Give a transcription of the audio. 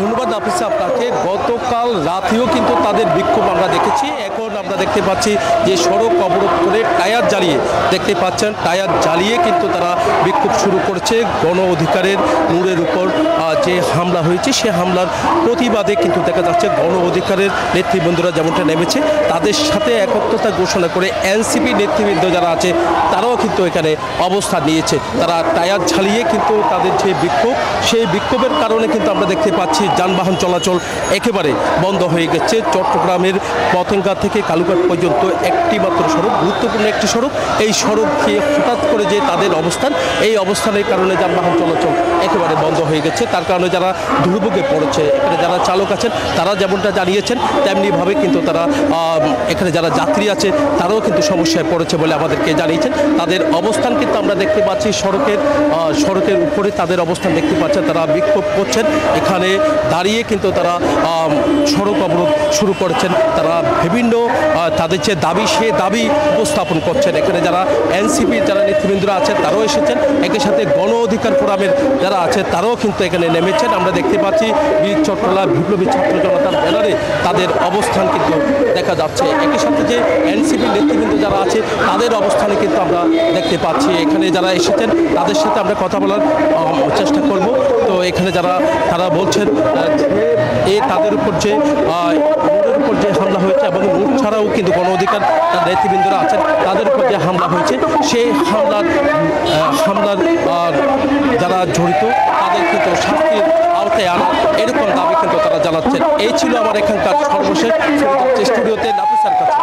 ধন্যবাদ নাফিস আপনাকে। গতকাল রাতেও কিন্তু তাদের বিক্ষোভ আমরা দেখেছি। এখন আমরা দেখতে পাচ্ছি যে সড়ক অবরোধ করে টায়ার জ্বালিয়ে দেখতে পাচ্ছেন টায়ার জ্বালিয়ে কিন্তু তারা বিক্ষোভ শুরু করেছে। গণ অধিকারের নূরের উপর যে হামলা হয়েছে সে হামলার প্রতিবাদে কিন্তু দেখা যাচ্ছে গণ অধিকারের নেতৃবৃন্দরা যেমনটা নেমেছে তাদের সাথে একত্রতা ঘোষণা করে এনসিপি নেতৃবৃন্দ যারা আছে তারাও কিন্তু এখানে অবস্থান নিয়েছে। তারা টায়ার ঝালিয়ে কিন্তু তাদের যে বিক্ষোভ সেই বিক্ষোভের কারণে কিন্তু আমরা দেখতে পাচ্ছি যানবাহন চলাচল একেবারে বন্ধ হয়ে গেছে। চট্টগ্রামের পতেঙ্গা থেকে কালুঘাট পর্যন্ত একটি মাত্র সড়ক, গুরুত্বপূর্ণ একটি সড়ক। এই সড়ক দিয়ে হঠাৎ করে যে তাদের অবস্থান, এই অবস্থানের কারণে যানবাহন চলাচল একেবারে বন্ধ হয়ে গেছে। তার কারণে যারা দুর্ভোগে পড়েছে, এখানে যারা চালক আছেন তারা যেমনটা জানিয়েছেন তেমনিভাবে কিন্তু তারা এখানে যারা যাত্রী আছে তারাও কিন্তু সমস্যায় পড়েছে বলে আমাদেরকে জানিয়েছেন। তাদের অবস্থান কিন্তু আমরা দেখতে পাচ্ছি সড়কের উপরে তাদের অবস্থান দেখতে পাচ্ছেন। তারা বিক্ষোভ করছেন, এখানে দাঁড়িয়ে কিন্তু তারা সড়ক অবরোধ শুরু করেছেন। তারা বিভিন্ন তাদের যে দাবি সে দাবি উপস্থাপন করছেন। এখানে যারা এনসিপির যারা নেতৃবৃন্দরা আছেন তারাও এসেছেন, একই সাথে গণ অধিকার ফোরামের যারা আছে তারাও কিন্তু এখানে নেমেছেন। আমরা দেখতে পাচ্ছি বীর চট্টলা বিপ্লবী ছাত্র জনতার ব্যানারে তাদের অবস্থান কিন্তু দেখা যাচ্ছে। একই সাথে যে এনসিপির নেতৃবৃন্দ যারা আছে তাদের অবস্থানে কিন্তু আমরা দেখতে পাচ্ছি। এখানে যারা এসেছেন তাদের সাথে আমরা কথা বলার চেষ্টা করব। তো এখানে যারা তারা বলছেন তাদের উপর যে নূরের উপর যে হামলা হয়েছে এবং নূর ছাড়াও কিন্তু গণ অধিকার তার নেতৃবৃন্দরা আছেন তাদের উপর যে হামলা হয়েছে সেই হামলার যারা জড়িত তাদের কিন্তু শাস্তির আওতায় আনা এরকম দাবি কিন্তু তারা জানাচ্ছেন। এই ছিল আমার এখানকার সর্বশেষ স্টুডিওতে নাফিসার কাছে।